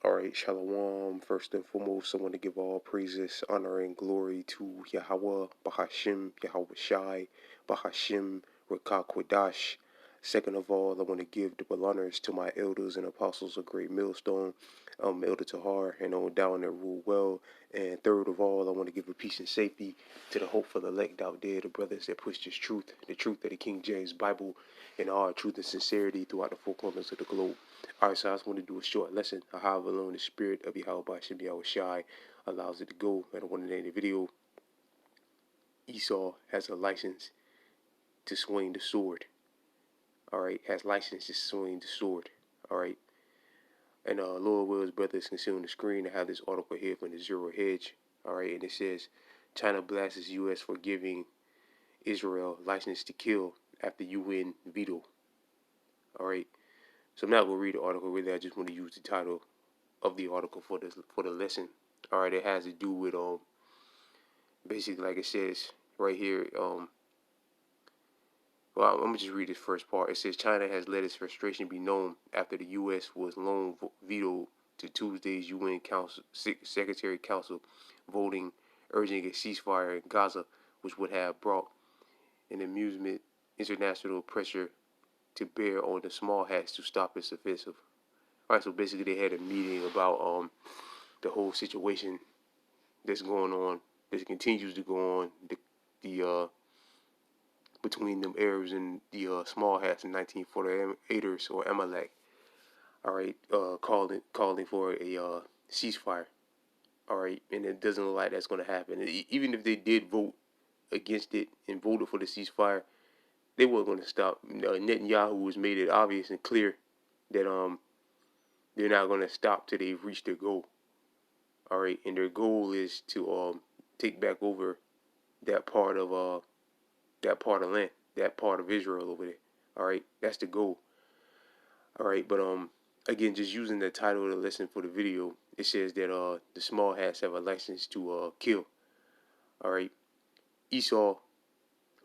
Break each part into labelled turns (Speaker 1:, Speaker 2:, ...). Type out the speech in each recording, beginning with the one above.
Speaker 1: Alright, Shalom. First and foremost, I want to give all praises, honor, and glory to Yahweh, Bahashim, Yahweh Shai, Bahashim, Rakah Kwadash. Second of all, I want to give double honors to my elders and apostles of Great Millstone, Elder Tahar, and on down that rule well. And third of all, I want to give a peace and safety to the hopeful elect out there, the brothers that push this truth, the truth of the King James Bible, and all truth and sincerity throughout the four corners of the globe. Alright, so I just want to do a short lesson of how alone the spirit of Yahweh Shem Yahweh Shai allows it to go. And I want to name the video, Esau has a license to swing the sword. Alright, has license to swing the sword. Alright. And Lord Will's brother is concealed on the screen. I have this article here from the Zero Hedge. Alright, and it says China blasts U.S. for giving Israel license to kill after UN veto. Alright. So I'm not going to read the article, really. I just want to use the title of the article for the lesson. Alright, it has to do with basically, like it says right here, well, I'm gonna just read this first part. It says China has let its frustration be known after the U.S. was lone vetoed to Tuesday's UN Council Secretary Council voting urging a ceasefire in Gaza, which would have brought an amusement international pressure to bear on the small hats to stop its offensive. Alright, so basically they had a meeting about the whole situation that's going on, that continues to go on, the between them Arabs and the small hats in 1948ers or Amalek. Alright, calling for a ceasefire. Alright, and it doesn't look like that's going to happen. Even if they did vote against it and voted for the ceasefire, they weren't going to stop. Netanyahu has made it obvious and clear that they're not going to stop till they've reached their goal. Alright, and their goal is to take back over that part of land, that part of Israel over there. Alright, that's the goal. Alright, but again, just using the title of the lesson for the video, it says that the small hats have a license to kill. Alright, Esau,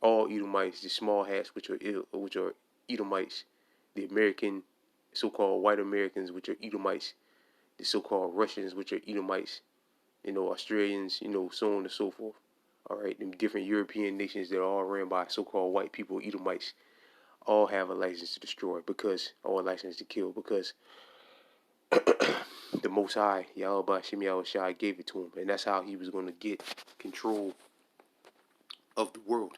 Speaker 1: all Edomites, the small hats, which are Edomites, the American, so-called white Americans, which are Edomites, the so-called Russians, which are Edomites, Australians, so on and so forth. Alright, them different European nations that are all ran by so-called white people, Edomites, all have a license to destroy, or a license to kill, because the Most High, Yahweh Shem Yahweh Shai, gave it to him, and that's how he was going to get control of the world.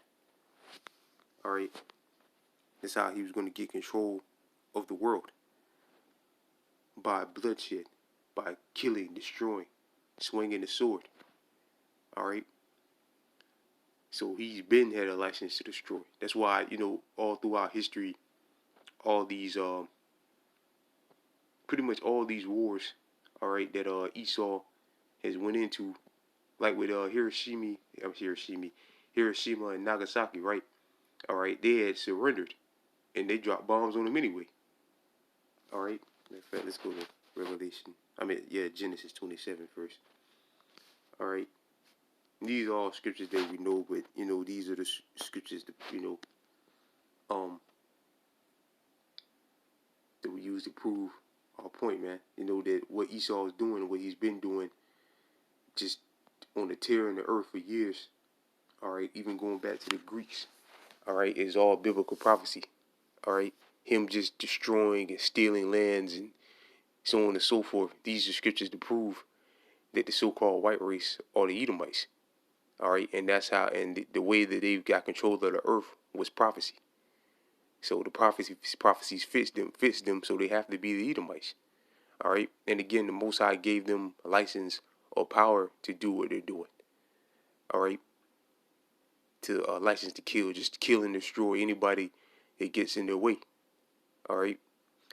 Speaker 1: Alright, that's how he was going to get control of the world, by bloodshed, by killing, destroying, swinging the sword. Alright, so he's been had a license to destroy. That's why, all throughout history, all these pretty much all these wars, alright, that Esau has went into, like with Hiroshima and Nagasaki, right? Alright, they had surrendered and they dropped bombs on them anyway. Alright, in fact, let's go to Genesis 27 first. Alright, these are all scriptures that we know, but these are the scriptures that that we use to prove our point, man. That what Esau is doing, what he's been doing, just on the tearing the earth for years, alright, even going back to the Greeks, alright, is all biblical prophecy. Alright, him just destroying and stealing lands and so on and so forth. These are scriptures to prove that the so-called white race are the Edomites. Alright, and that's how, and the way that they've got control of the earth was prophecy. So the prophecies fits them, so they have to be the Edomites. Alright, and again, the Most High gave them a license or power to do what they're doing. Alright, to license to kill, just to kill and destroy anybody that gets in their way. Alright,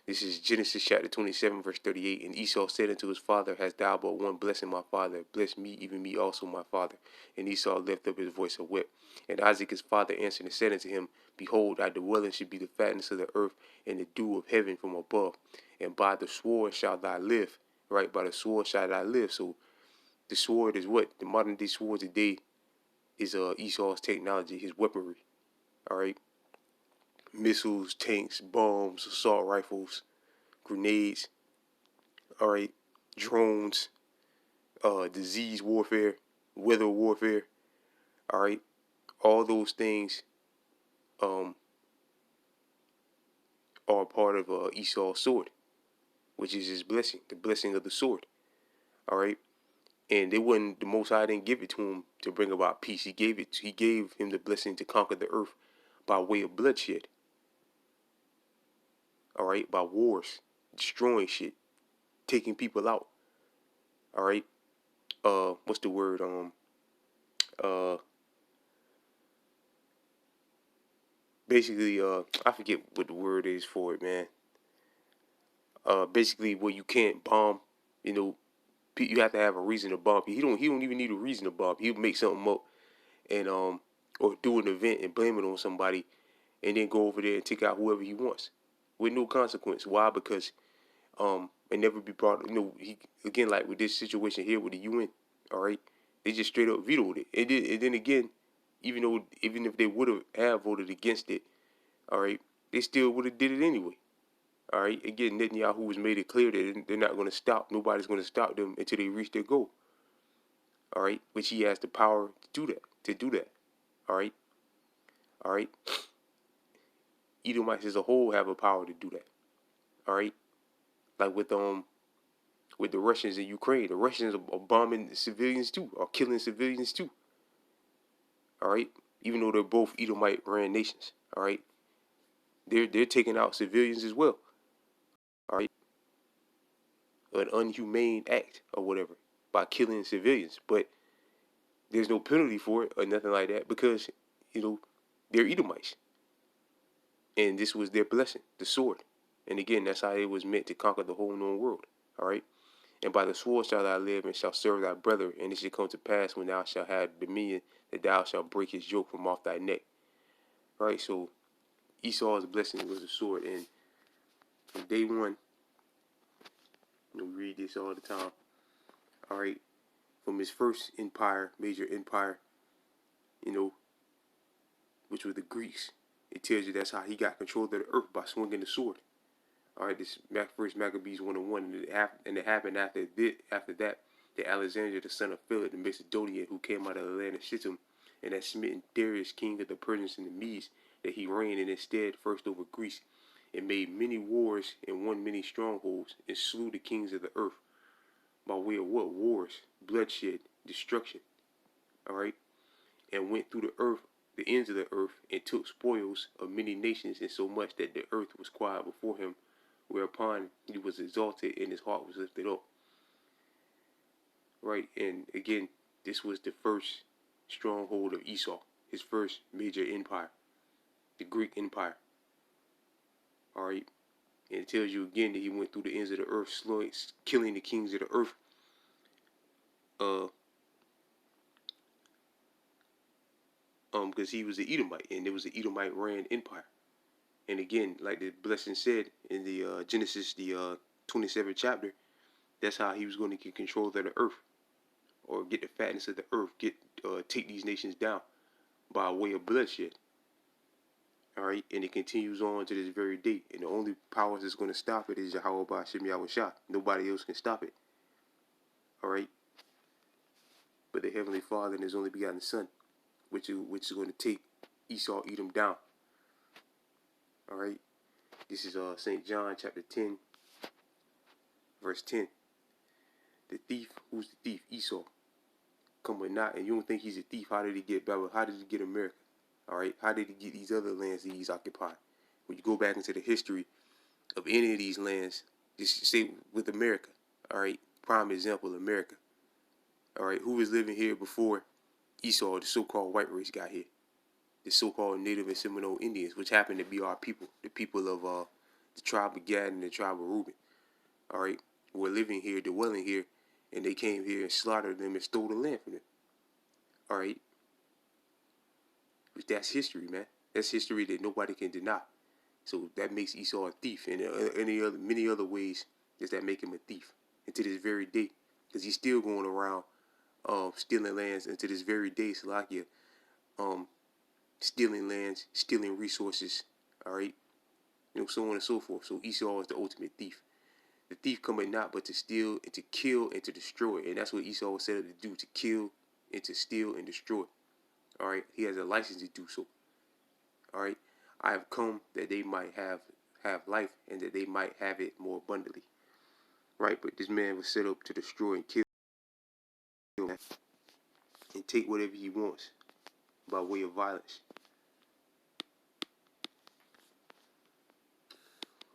Speaker 1: this is Genesis chapter 27, verse 38. And Esau said unto his father, Hast thou but one blessing, my father? Bless me, even me also, my father. And Esau lifted up his voice and wept. And Isaac his father answered and said unto him, Behold, thy dwelling should be the fatness of the earth, and the dew of heaven from above. And by the sword shalt thou live. Right, by the sword shalt thou live. So the sword is what? The modern day sword today is Esau's technology, his weaponry. Alright. Missiles, tanks, bombs, assault rifles, grenades. Alright. drones, disease warfare, weather warfare. All right, all those things um, are part of Esau's sword, which is his blessing, the blessing of the sword. All right, and it wasn't the Most High didn't give it to him to bring about peace. He gave it. He gave him the blessing to conquer the earth by way of bloodshed. All right, by wars, destroying shit, taking people out. All right, what's the word? Uh, basically, I forget what the word is for it, man. Basically, where you can't bomb, you know, you have to have a reason to bomb. He don't even need a reason to bomb. He'll make something up and or do an event and blame it on somebody, and then go over there and take out whoever he wants with no consequence. Why? Because it never be brought. He again, like with this situation here with the UN. All right, they just straight up vetoed it. And then again, even if they would have voted against it, all right, they still would have did it anyway. All right, again, Netanyahu has made it clear that they're not going to stop. Nobody's going to stop them until they reach their goal. All right, which he has the power to do that. All right, all right. Edomites as a whole have a power to do that. All right, like with the Russians in Ukraine, the Russians are bombing civilians too, are killing civilians too. All right, even though they're both Edomite ran nations. All right, they're taking out civilians as well. All right, an unhumane act or whatever by killing civilians, but there's no penalty for it or nothing like that because they're Edomites, and this was their blessing, the sword. And again, that's how it was meant to conquer the whole known world. All right. And by the sword shalt thou live, and shalt serve thy brother. And it shall come to pass when thou shalt have dominion, that thou shalt break his yoke from off thy neck. All right. So Esau's blessing was the sword, and from day one, we read this all the time. All right. From his first empire, major empire, which was the Greeks, it tells you that's how he got control of the earth, by swinging the sword. All right, this first Maccabees 1:1, and it happened after that Alexander, the son of Philip the Macedonian, who came out of the land of Shittim, and had smitten Darius, king of the Persians and the Medes, that he reigned in his stead first over Greece, and made many wars and won many strongholds, and slew the kings of the earth. By way of what? Wars, bloodshed, destruction. All right, and went through the earth, the ends of the earth, and took spoils of many nations, and so much that the earth was quiet before him, whereupon he was exalted and his heart was lifted up. Right, and again, this was the first stronghold of Esau, his first major empire, the Greek Empire. All right, and it tells you again that he went through the ends of the earth, killing the kings of the earth. Because he was an Edomite, and it was an Edomite ran empire. And again, like the blessing said in the Genesis, the 27th chapter, that's how he was going to get control of the earth, or get the fatness of the earth, take these nations down by way of bloodshed. All right, and it continues on to this very day. And the only power that's going to stop it is Yahweh Ba'ashem Yahushua. Nobody else can stop it. All right, but the Heavenly Father and His only begotten Son, which is going to take Esau, Edom down. All right, this is St. John chapter 10, verse 10. The thief, who's the thief? Esau. Come with not, and you don't think he's a thief. How did he get Babylon? How did he get America? All right, how did he get these other lands that he's occupied? When you go back into the history of any of these lands, just say with America. All right, prime example, America. All right, who was living here before Esau, the so-called white race, got here? The so-called Native and Seminole Indians, which happened to be our people, the people of the tribe of Gad and the tribe of Reuben. All right, were living here, dwelling here, and they came here and slaughtered them and stole the land from them. All right, that's history, man. That's history that nobody can deny. So that makes Esau a thief, and many other ways does that make him a thief. And to this very day, because he's still going around stealing lands, and to this very day, Salakia, stealing lands, stealing resources, all right, so on and so forth. So Esau is the ultimate thief. The thief cometh not but to steal and to kill and to destroy. And that's what Esau was set up to do, to kill and to steal and destroy. All right, he has a license to do so. All right, I have come that they might have life and that they might have it more abundantly. Right, but this man was set up to destroy and kill and take whatever he wants by way of violence.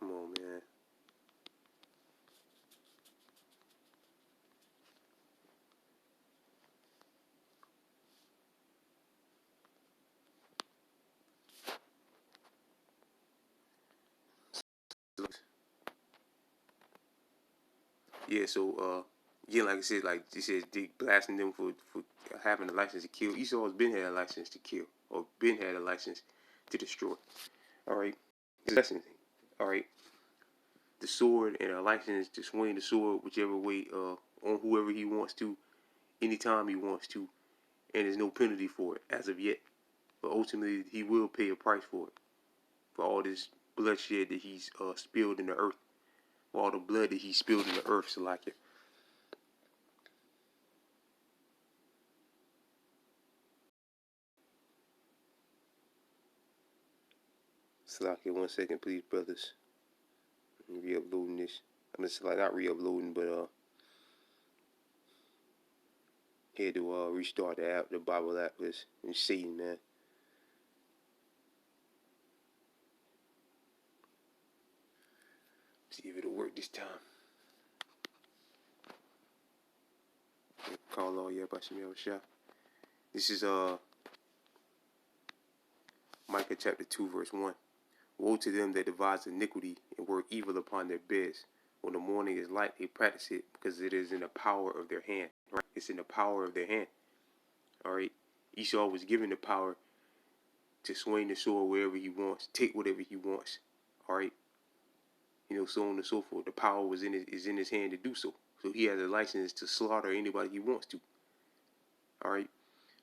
Speaker 1: Come on, man. Yeah, so again, like I said, like he says, they blasting them for having a license to kill. Esau has been had a license to kill, or been had a license to destroy. All right, lesson. All right, the sword and a license to swing the sword whichever way on whoever he wants to, anytime he wants to, and there's no penalty for it as of yet. But ultimately, he will pay a price for it, for all this bloodshed that he's spilled in the earth, for all the blood that he spilled in the earth. So like it. Slocky, 1 second, please, brothers. I'm re-uploading this. I'm just like not re-uploading, but had to restart the app, the Bible app. It's insane, man. See if it'll work this time. Call all yeah by Shemel Shah. This is Micah chapter 2, verse 1. Woe to them that devise iniquity and work evil upon their beds. When the morning is light, they practice it because it is in the power of their hand. Right? It's in the power of their hand. All right. Esau was given the power to swing the sword wherever he wants, take whatever he wants. All right. So on and so forth. The power is in his hand to do so. So he has a license to slaughter anybody he wants to. All right.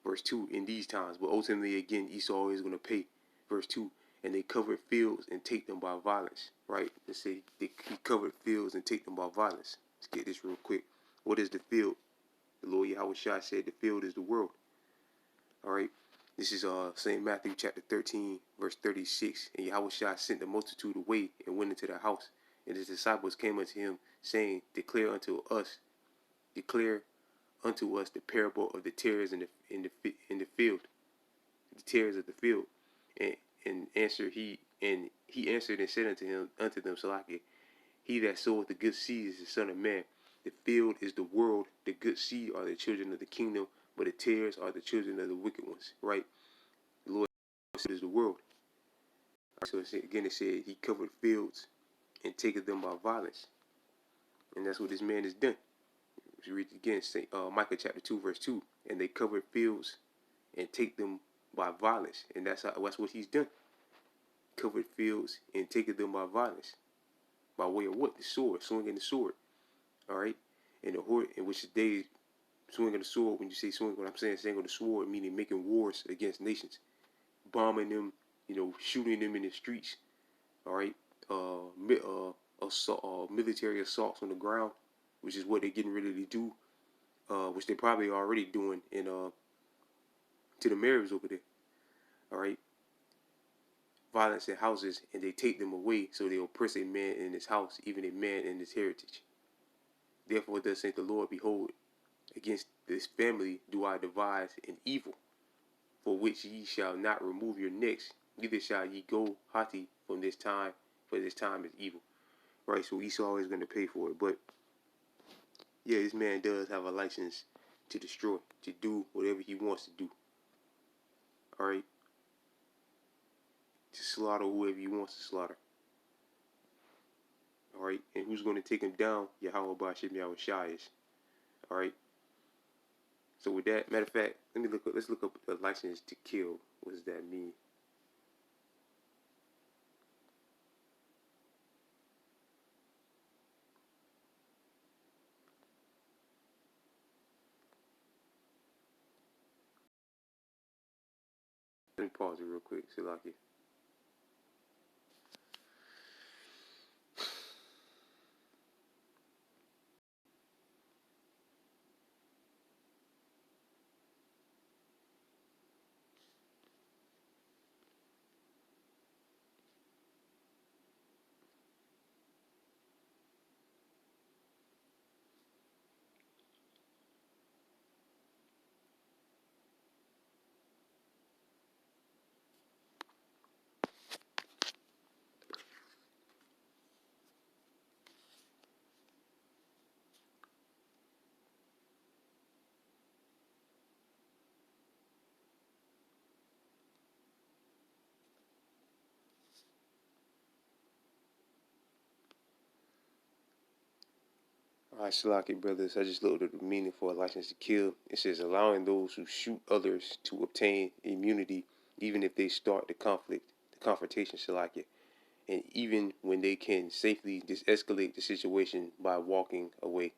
Speaker 1: Verse 2, in these times. But ultimately, again, Esau is going to pay. Verse 2, and they covered fields and take them by violence. Right? Let's say he covered fields and take them by violence. Let's get this real quick. What is the field? The Lord Yahushua said the field is the world. All right. This is St. Matthew chapter 13, verse 36. And Yahushua sent the multitude away and went into the house. And his disciples came unto him, saying, declare unto us the parable of the tares in the field, the tares of the field. And he answered and said unto them, Salaki, he that soweth the good seed is the Son of Man. The field is the world, the good seed are the children of the kingdom, but the tares are the children of the wicked ones. Right? The Lord is the world. So again, it said he covered fields and taketh them by violence. And that's what this man has done. If you read it again, Micah chapter 2, verse 2. And they covered fields and take them by violence. And that's what he's done. Covered fields and taken them by violence. By way of what? The sword, swinging the sword. All right? And the horde, in which they swinging the sword, when you say swing, what I'm saying, swinging the sword, meaning making wars against nations. Bombing them, shooting them in the streets. All right? Military assaults on the ground, which is what they're getting ready to do, which they're probably already doing in to the mayors over there. All right, violence in houses, and they take them away, so they oppress a man in his house, even a man in his heritage. Therefore, thus saith the Lord, behold, against this family do I devise an evil, for which ye shall not remove your necks, neither shall ye go haughty from this time, for this time is evil. Right, so Esau is going to pay for it. But yeah, this man does have a license to destroy, to do whatever he wants to do. All right, to slaughter whoever he wants to slaughter. All right, and who's going to take him down? Yahweh Bashim Yahushua is. All right. So with that, matter of fact, let's look up a license to kill. What does that mean? Let me pause it real quick, Silaki. All right, Salaki brothers, I just looked at the meaning for a license to kill. It says allowing those who shoot others to obtain immunity, even if they start the conflict, the confrontation, Salaki, and even when they can safely escalate the situation by walking away.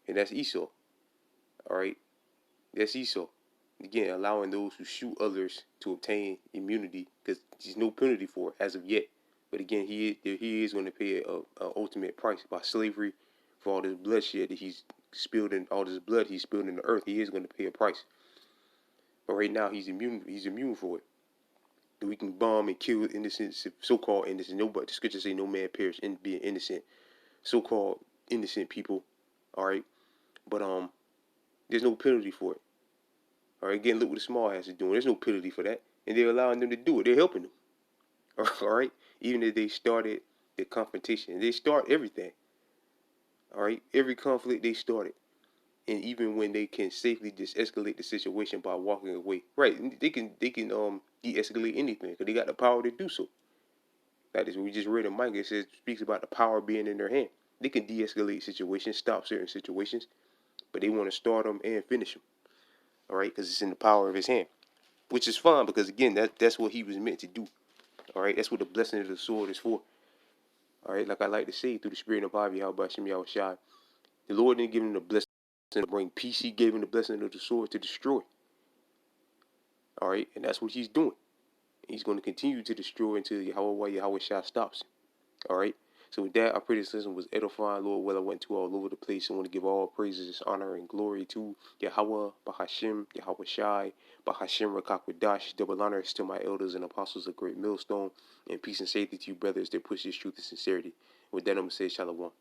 Speaker 1: And that's Esau. All right, that's Esau. Again, allowing those who shoot others to obtain immunity, because there's no penalty for it as of yet. But again, he is going to pay a ultimate price by slavery, for all this bloodshed that he's spilled in, all this blood he's spilled in the earth. He is going to pay a price. But right now, he's immune. He's immune for it. And we can bomb and kill innocent, so-called innocent. Nobody. The scriptures say no man perish in being innocent. So-called innocent people. All right. But there's no penalty for it. All right. Again, look what the small ass is doing. There's no penalty for that, and they're allowing them to do it. They're helping them. All right. Even if they started the confrontation, they start everything. All right. Every conflict they started. And even when they can safely just escalate the situation by walking away, right? They can de-escalate anything because they got the power to do so. That is what we just read in Micah. It says speaks about the power being in their hand. They can de-escalate situations, stop certain situations, but they want to start them and finish them. All right, because it's in the power of his hand, which is fine because again, that's what he was meant to do. All right, that's what the blessing of the sword is for. All right, like I like to say, through the spirit of Bobby, how about Shem Yahushai, the Lord didn't give him the blessing to bring peace. He gave him the blessing of the sword to destroy. All right, and that's what he's doing. He's going to continue to destroy until Yahweh Shah stops him. All right. So with that, I pray this lesson was edifying. Lord, well, I went to all over the place. I want to give all praises, honor, and glory to Yahweh, Bahashim, Yahweh Shai, Bahashim Rakakwadash. Double honors to my elders and apostles of Great Millstone, and peace and safety to you, brothers that push this truth and sincerity. With that, I'm going to say Shalom.